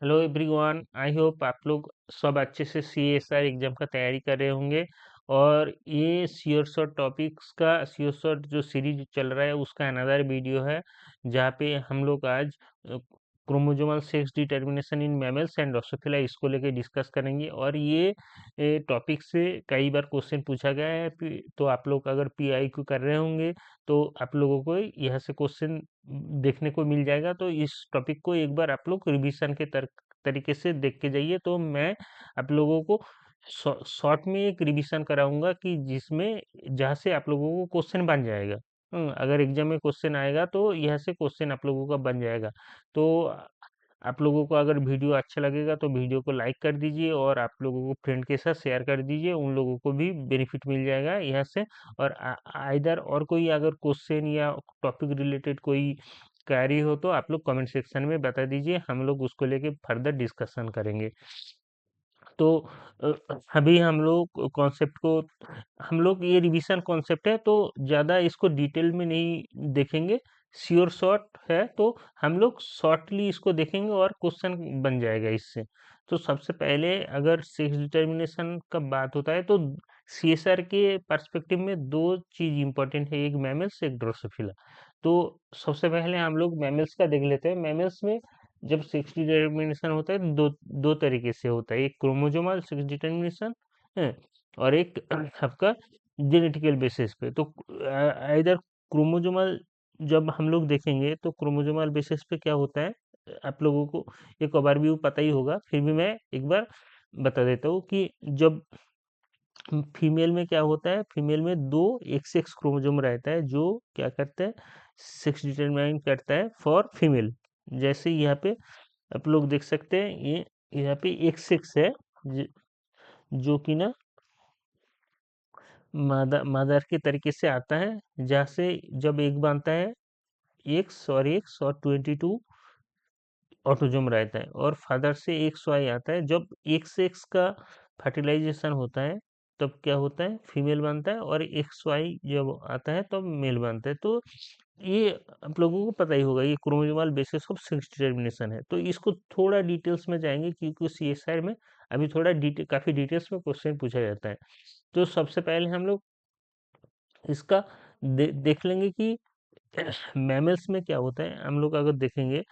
Hello everyone, I hope आप लोग सब अच्छे से CSR एग्जाम का तैयारी कर रहे होंगे। और ये श्योर शॉर्ट टॉपिक्स का श्योर शॉर्ट जो सीरीज चल रहा है उसका अनदर वीडियो है, जहाँ पे हम लोग आज chromosomal sex determination in mammals and Drosophila इसको लेके डिस्कस करेंगे। और ये टॉपिक से कई बार क्वेश्चन पूछा गया है। तो आप लोग अगर PIQ कर रहे होंगे तो आप लोगों को यहाँ से क्वेश्चन देखने को मिल जाएगा। तो इस टॉपिक को एक बार आप लोग रिवीजन के तरीके से देख के जाइए। तो मैं आप लोगों को शॉर्ट में एक रिवीजन कराऊंगा कि जिसमें जहाँ से आप लोगों को क्वेश्चन बन जाएगा। अगर एग्जाम में क्वेश्चन आएगा तो यहाँ से क्वेश्चन आप लोगों का बन जाएगा। तो आप लोगों को अगर वीडियो अच्छा लगेगा तो वीडियो को लाइक कर दीजिए और आप लोगों को फ्रेंड के साथ शेयर कर दीजिए, उन लोगों को भी बेनिफिट मिल जाएगा यहाँ से। और आइदर और कोई अगर क्वेश्चन या टॉपिक रिलेटेड कोई क्वेरी हो तो आप लोग कमेंट सेक्शन में बता दीजिए, हम लोग उसको लेके फर्दर डिस्कशन करेंगे। तो अ, अभी हम लोग कॉन्सेप्ट को हम लोग ये रिवीजन कॉन्सेप्ट है तो ज़्यादा इसको डिटेल में नहीं देखेंगे। श्योर शॉर्ट है तो हम लोग शॉर्टली इसको देखेंगे और क्वेश्चन बन जाएगा इससे। तो सबसे पहले अगर सेक्स डिटर्मिनेशन का बात होता है तो CSR के पर्सपेक्टिव में दो चीज इंपॉर्टेंट है, एक मैमल्स एक ड्रोसोफिला। तो सबसे पहले हम लोग मैमल्स का देख लेते हैं। मैमल्स में जब सेक्स डिटर्मिनेशन होता है दो दो तरीके से होता है, एक क्रोमोसोमल सेक्स डिटर्मिनेशन है और एक आपका जेनेटिकल बेसिस पे। तो इधर क्रोमोसोमल जब हम लोग देखेंगे तो क्रोमोसोमल बेसिस पे क्या होता है आप लोगों को एक ओवरव्यू पता ही होगा, फिर भी मैं एक बार बता देता हूँ कि जब फीमेल में क्या होता है, फीमेल में दो XX क्रोमोसोम रहता है जो क्या करता है, सेक्स डिटरमाइन करता है फॉर फीमेल। जैसे यहाँ पे आप लोग देख सकते हैं, ये यहाँ पे XX है ज- जो कि ना मदर के तरीके से आता है, जहाँ से जब एक बनता है X और 22 ऑटोजोम रहता है। और फादर से XY आता है, जब XX का फर्टिलाइजेशन होता है तब क्या होता है, फीमेल बनता है, और XY जब आता है तब मेल बनता है। तो ये आप लोगों को पता ही होगा, ये chromosomal basis of sex determination है। तो इसको थोड़ा डिटेल्स में जाएंगे क्योंकि CSR में अभी थोड़ा काफी डिटेल्स में क्वेश्चन पूछा जाता है। तो सबसे पहले हम लोग इसका देख लेंगे कि मैमल्स में क्या होता है। हम लोग अगर देखेंगे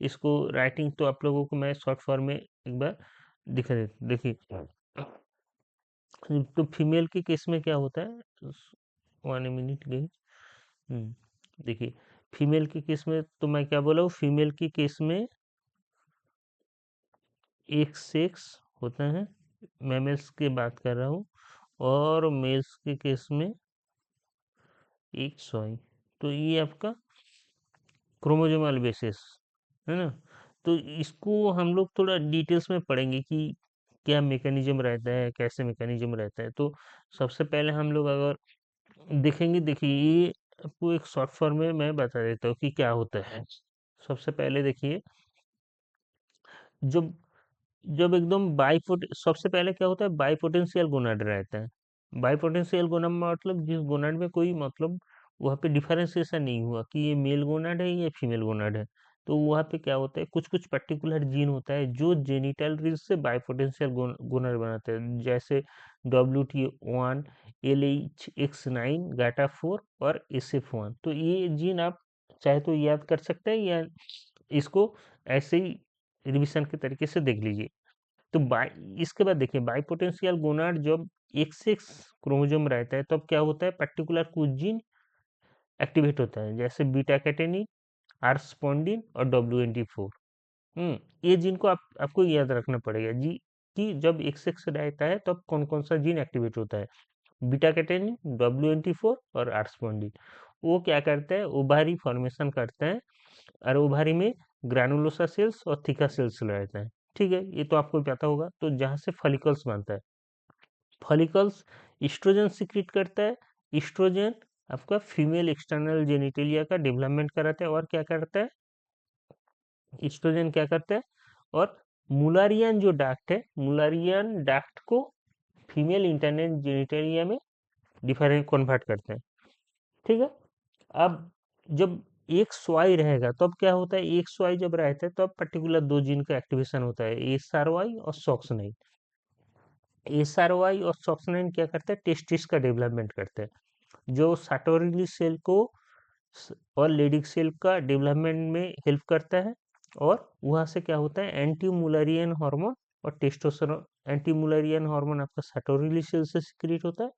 इसको राइटिंग, तो आप लोगों को मैं शॉर्ट फॉर्म में एक बार दिखा देता, देखिए। तो फीमेल के केस में क्या होता है, 1 मिनट गई। देखिए, फीमेल के केस में तो मैं क्या बोला हूँ, फीमेल के केस में एक सेक्स होता है, मेमल्स की बात कर रहा हूँ। और मेल्स के केस में एक सॉरी। तो ये आपका क्रोमोसोमल बेसिस है ना। तो इसको हम लोग थोड़ा डिटेल्स में पढ़ेंगे कि क्या मैकेनिज्म रहता है, कैसे मैकेनिज्म रहता है। तो सबसे पहले हम लोग अगर देखेंगे, देखिए ये आपको एक शॉर्ट फॉर्म में मैं बता देता हूँ कि क्या होता है। सबसे पहले देखिए, जब जब एकदम बाइपोट सबसे पहले क्या होता है, बाइपोटेंशियल गोनाड रहता है। बाइपोटेंशियल गोनाड मतलब जिस गोनाड में कोई मतलब वहाँ पे डिफरेंशिएशन नहीं हुआ कि ये मेल गोनाड है या फीमेल गोनाड है। तो वहाँ पे क्या होता है, कुछ कुछ पर्टिकुलर जीन होता है जो जेनिटल रिज से बाइपोटेंशियल गोनाड बनाते हैं, जैसे WT1, LHX9, GATA4 और SF1। तो ये जीन आप चाहे तो याद कर सकते हैं या इसको ऐसे ही रिविजन के तरीके से देख लीजिए। तो बाई इसके बाद देखिए, बाइपोटेंशियल गोनाड जब XX क्रोमोसोम रहता है तब क्या होता है, पर्टिकुलर कुछ जीन एक्टिवेट होता है, जैसे बीटा कैटेनिन, आर स्पॉन्डिन और WNT4। ये जीन को आपको याद रखना पड़ेगा जी, कि जब XX रहता है तब कौन कौन सा जीन एक्टिवेट होता है। बीटा कैटेनिन, WNT4 और आर स्पॉन्डिन। वो क्या करता है, ओभारी फॉर्मेशन करता है, और ओभारी में ग्रानुलोसा सेल्स और थिका सेल्स रहता है। ठीक है, ये तो आपको पता होगा। तो जहाँ से फॉलिकल्स बनता है, फॉलिकल्स ईस्ट्रोजन सिक्रीट करता है। ईस्ट्रोजन आपका फीमेल एक्सटर्नल जेनिटेलिया का डेवलपमेंट कराता है। और क्या करता है, ईस्ट्रोजन क्या करता है, और मुलारियन जो डाक्ट है, मुलारियन डाक्ट को फीमेल इंटरनल जेनिटेलिया में डिफरेंट कन्वर्ट करते हैं। ठीक है। अब जब एक्स वाई रहेगा तब क्या होता है, एक्स वाई जब रहता है तब पर्टिकुलर दो जीन का एक्टिवेशन होता है, एस आर वाई और SOX nine. S R Y और सॉक्स नाइन क्या करते हैं, टेस्टिस का डेवलपमेंट करते हैं, जो साटोरिली सेल को और लेडिक सेल का डेवलपमेंट में हेल्प करता है। और वहाँ से क्या होता है, एंटी मुलरियन हार्मोन और टेस्टोस्टेरोन। एंटी मुलरियन हार्मोन आपका साटोरिली सेल से सिक्रीट होता है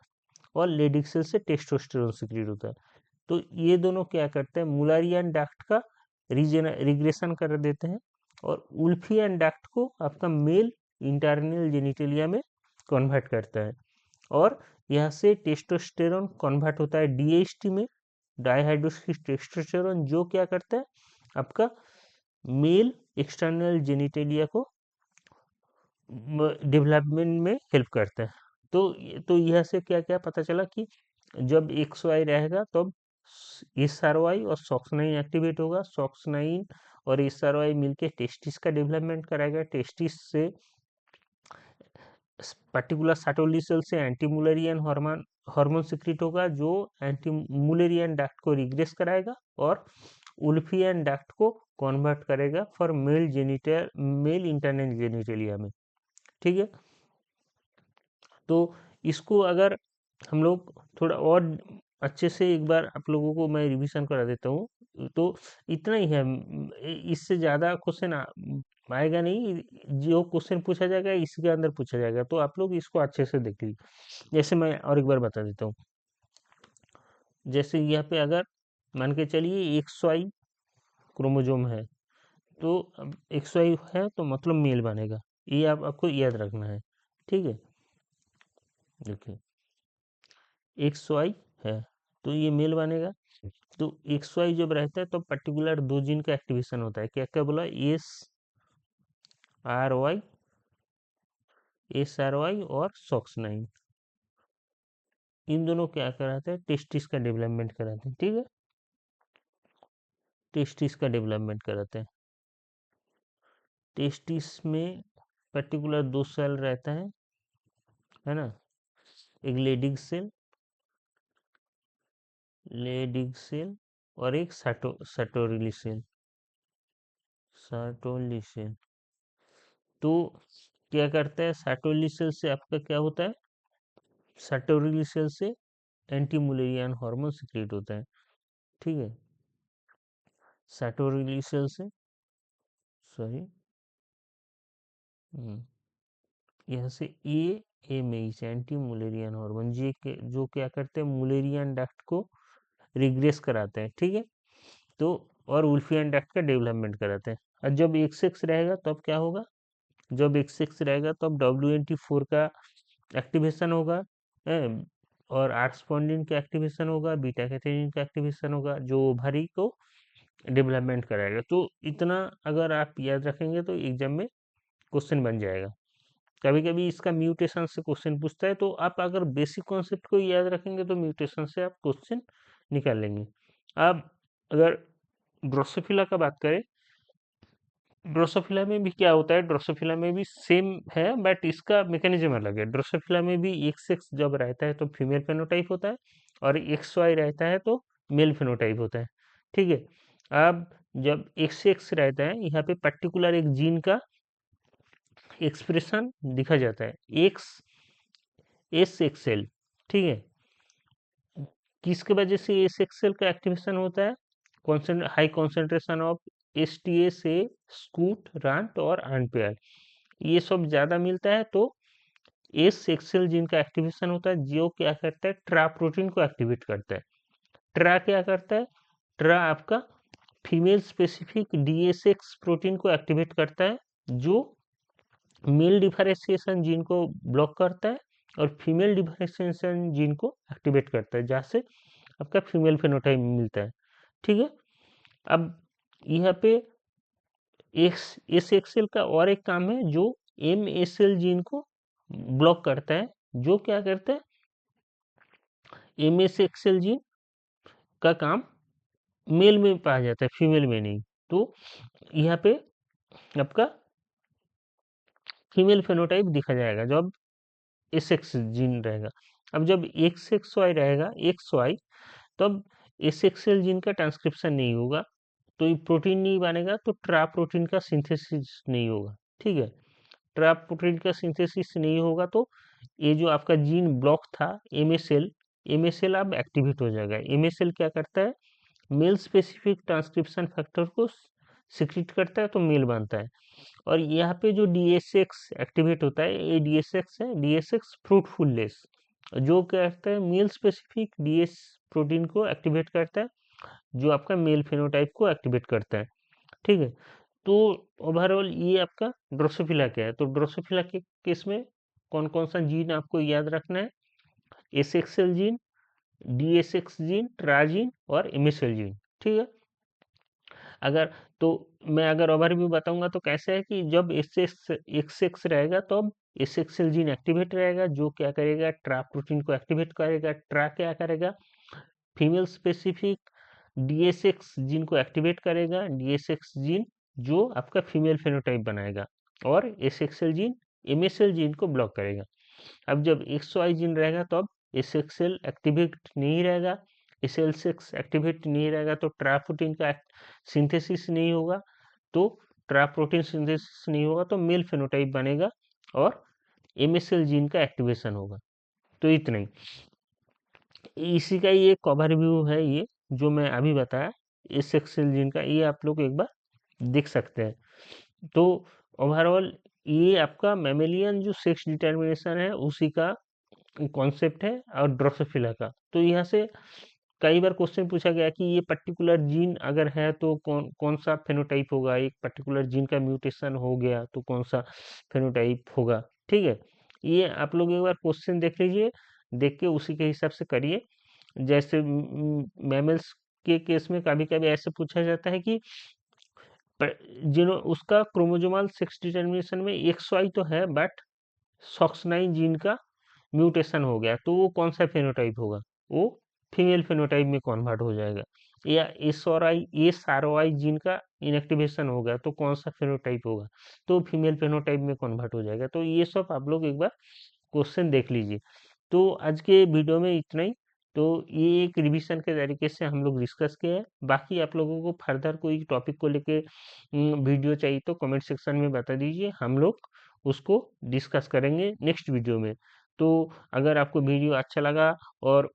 और लेडिक सेल से टेस्टोस्टेरोन सिक्रीट होता है। तो ये दोनों क्या करते हैं, मुलारियन डक्ट का रिग्रेशन कर देते हैं और उल्फियन डक्ट को आपका मेल इंटरनल जेनिटेलिया में कन्वर्ट करता है। और यहाँ से टेस्टोस्टेरोन कन्वर्ट होता है डीएचटी में, डाइहाइड्रोक्सी टेस्टोस्टेरोन, जो क्या करता है आपका मेल एक्सटर्नल जेनिटेलिया को डेवलपमेंट में हेल्प करता है। तो यह से क्या क्या पता चला कि जब एक्स वाई रहेगा तब एस आर वाई और सॉक्स नाइन एक्टिवेट होगा, सॉक्स नाइन और एस आर वाई मिलके टेस्टिस का डेवलपमेंट कराएगा, टेस्टिस से पर्टिकुलर साटोली सेल से anti Mullerian hormone hormone secrete होगा, जो एंटी मुलेरियन डक्ट को रिग्रेस कराएगा और उल्फियन डक्ट को कन्वर्ट करेगा फॉर मेल इंटरनल जेनिटेलिया में। ठीक है, तो इसको अगर हम लोग थोड़ा और अच्छे से एक बार आप लोगों को मैं रिवीजन करा देता हूँ, तो इतना ही है। इससे ज़्यादा क्वेश्चन आएगा नहीं, जो क्वेश्चन पूछा जाएगा इसके अंदर पूछा जाएगा, तो आप लोग इसको अच्छे से देख लीजिए। जैसे मैं और एक बार बता देता हूँ, जैसे यहाँ पे अगर मान के चलिए एक्स वाई क्रोमोजोम है, तो अब एक्स वाई है तो मतलब मेल बनेगा, ये आपको याद रखना है। ठीक है, देखिए एक्स वाई है तो ये मेल बनेगा। तो एक्स वाई जब रहता है तो पर्टिकुलर दो जीन का एक्टिवेशन होता है, क्या क्या बोला, S R Y, S R Y और सॉक्स नाइन, इन दोनों क्या कराते हैं, टेस्टिस का डेवलपमेंट कराते हैं। ठीक है, टेस्टिस का डेवलपमेंट कराते हैं। टेस्टिस में पर्टिकुलर दो सेल रहता है ना, एक लेडिग सेल और एक साटोरिली सेल, साटोली सेल। तो क्या करता है, साटोली सेल से आपका क्या होता है, साटोरिली सेल से एंटी मुलेरियन हार्मोन सिक्रीट होता है। ठीक है, साटोरिली सेल से, सॉरी, यहाँ से A M H anti Mullerian hormone जी के जो क्या करते हैं, मुलेरियन डक्ट को रिग्रेस कराते हैं। ठीक है, तो और उल्फियन डक्ट का डेवलपमेंट कराते हैं। और जब एक्स एक्स रहेगा तब क्या होगा, जब एक्स एक्स रहेगा तब WNT4 का एक्टिवेशन होगा, है, और आर्सपोन्डिन का एक्टिवेशन होगा, बीटा कैथेनिन का एक्टिवेशन होगा, जो ओवरी को डेवलपमेंट कराएगा। तो इतना अगर आप याद रखेंगे तो एग्जाम में क्वेश्चन बन जाएगा। कभी कभी इसका म्यूटेशन से क्वेश्चन पूछता है, तो आप अगर बेसिक कॉन्सेप्ट को याद रखेंगे तो म्यूटेशन से आप क्वेश्चन निकाल लेंगे। अब अगर ड्रोसोफिला का बात करें, ड्रोसोफिला में भी क्या होता है, ड्रोसोफिला में भी सेम है बट इसका मैकेनिज्म अलग है। ड्रोसोफिला में भी एक्स एक्स जब रहता है तो फीमेल फेनोटाइप होता है और एक्स वाई रहता है तो मेल फेनोटाइप होता है। ठीक है, अब जब एक्स एक्स रहता है यहाँ पे पर्टिकुलर एक जीन का एक्सप्रेशन दिखा जाता है, एक्स एस एक्सएल। ठीक है, किसके वजह से एस एक्सएल का एक्टिवेशन होता है, high concentration of S T A से स्कूट रांट और अनपेयर, ये सब ज़्यादा मिलता है तो एस एक्सेल जीन का एक्टिवेशन होता है, जो क्या करता है, ट्रा प्रोटीन को एक्टिवेट करता है। ट्रा क्या करता है, ट्रा आपका फीमेल स्पेसिफिक डीएसएक्स प्रोटीन को एक्टिवेट करता है, जो मेल डिफरेंशिएशन जीन को ब्लॉक करता है और फीमेल डिफरेंशिएशन जीन को एक्टिवेट करता है, जहाँ से आपका फीमेल फेनोटाइप मिलता है। ठीक है, अब यहाँ पे एस एक्सेल का और एक काम है जो एम एस एल जीन को ब्लॉक करता है, जो क्या करता है, एम एस एक्सेल जीन का काम मेल में पाया जाता है, फीमेल में नहीं। तो यहाँ पे आपका फीमेल फेनोटाइप दिखा जाएगा जब एस एक्स जीन रहेगा। अब जब एक्स एक्स वाई रहेगा, एक्स वाई, तब एस एक्सेल जीन का ट्रांसक्रिप्शन नहीं होगा तो ये प्रोटीन नहीं बनेगा, तो ट्राप प्रोटीन का सिंथेसिस नहीं होगा। ठीक है, ट्राप प्रोटीन का सिंथेसिस नहीं होगा तो ये जो आपका जीन ब्लॉक था एमएसएल, एमएसएल अब एक्टिवेट हो जाएगा। एमएसएल क्या करता है, मेल स्पेसिफिक ट्रांसक्रिप्शन फैक्टर को सिक्रीट करता है तो मेल बनता है। और यहाँ पे जो डीएसएक्स एक्टिवेट होता है, ये डीएसएक्स है, डीएसएक्स फ्रूटफुल लेस, जो क्या करता है मेल स्पेसिफिक डीएस प्रोटीन को एक्टिवेट करता है, जो आपका मेल फेनोटाइप को एक्टिवेट करता है। ठीक है, तो ओवरऑल ये आपका ड्रोसोफिला क्या है, तो ड्रोसोफिला के केस में कौन कौन सा जीन आपको याद रखना है, एस एक्सएल जीन, डीएसएक्स जीन, ट्राजीन और एमएसएल जीन। ठीक है, अगर तो मैं अगर ओवरव्यू बताऊंगा तो कैसे है कि जब एस एक्स रहेगा तो अब एस एक्सएल जीन एक्टिवेट रहेगा, जो क्या करेगा ट्रा प्रोटीन को एक्टिवेट करेगा। ट्रा क्या करेगा, फीमेल स्पेसिफिक डीएसएक्स जीन को एक्टिवेट करेगा, डीएसएक्स जीन जो आपका फीमेल फेनोटाइप बनाएगा, और एसएक्सएल जीन एमएसएल जीन को ब्लॉक करेगा। अब जब एक्सवाई जीन रहेगा तो अब एसएक्सएल एक्टिवेट नहीं रहेगा, एसएल6 एक्टिवेट नहीं रहेगा तो ट्रा प्रोटीन का सिंथेसिस नहीं होगा, तो ट्रा प्रोटीन सिंथेसिस नहीं होगा तो मेल फेनोटाइप बनेगा और एमएसएल जीन का एक्टिवेशन होगा। तो इतना ही, इसी का ये कवर व्यू है, ये जो मैं अभी बताया इस एक्सेल जीन का, ये आप लोग एक बार देख सकते हैं। तो ओवरऑल ये आपका मेमेलियन जो सेक्स डिटर्मिनेशन है उसी का कॉन्सेप्ट है और ड्रोसोफिला का। तो यहाँ से कई बार क्वेश्चन पूछा गया कि ये पर्टिकुलर जीन अगर है तो कौन कौन सा फेनोटाइप होगा, एक पर्टिकुलर जीन का म्यूटेशन हो गया तो कौन सा फेनोटाइप होगा। ठीक है, ये आप लोग एक बार क्वेश्चन देख लीजिए, देख के उसी के हिसाब से करिए। जैसे मैमल्स के केस में कभी कभी ऐसे पूछा जाता है कि जिन्हों उसका क्रोमोजोमल सेक्स डिटर्मिनेशन में एक्स वाई तो है बट सॉक्स9 जीन का म्यूटेशन हो गया तो वो कौन सा फेनोटाइप होगा, वो फीमेल फेनोटाइप में कन्वर्ट हो जाएगा। या एस आर वाई जीन का इनएक्टिवेशन हो गया तो कौन सा फेनोटाइप होगा, तो फीमेल फेनोटाइप में कन्वर्ट हो जाएगा। तो ये सब आप लोग एक बार क्वेश्चन देख लीजिए। तो आज के वीडियो में इतना ही। तो ये एक रिवीजन के तरीके से हम लोग डिस्कस किए हैं। बाकी आप लोगों को फर्दर कोई टॉपिक को लेके वीडियो चाहिए तो कमेंट सेक्शन में बता दीजिए, हम लोग उसको डिस्कस करेंगे नेक्स्ट वीडियो में। तो अगर आपको वीडियो अच्छा लगा और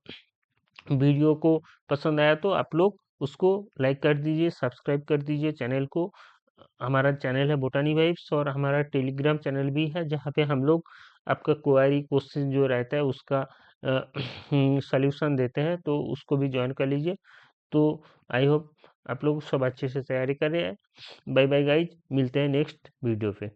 वीडियो को पसंद आया तो आप लोग उसको लाइक कर दीजिए, सब्सक्राइब कर दीजिए चैनल को। हमारा चैनल है बोटानी वाइब्स, और हमारा टेलीग्राम चैनल भी है जहाँ पे हम लोग आपका क्वेरी क्वेश्चन जो रहता है उसका सॉल्यूशन देते हैं, तो उसको भी ज्वाइन कर लीजिए। तो आई होप आप लोग सब अच्छे से तैयारी करें। बाय बाय गाइज, मिलते हैं नेक्स्ट वीडियो पे।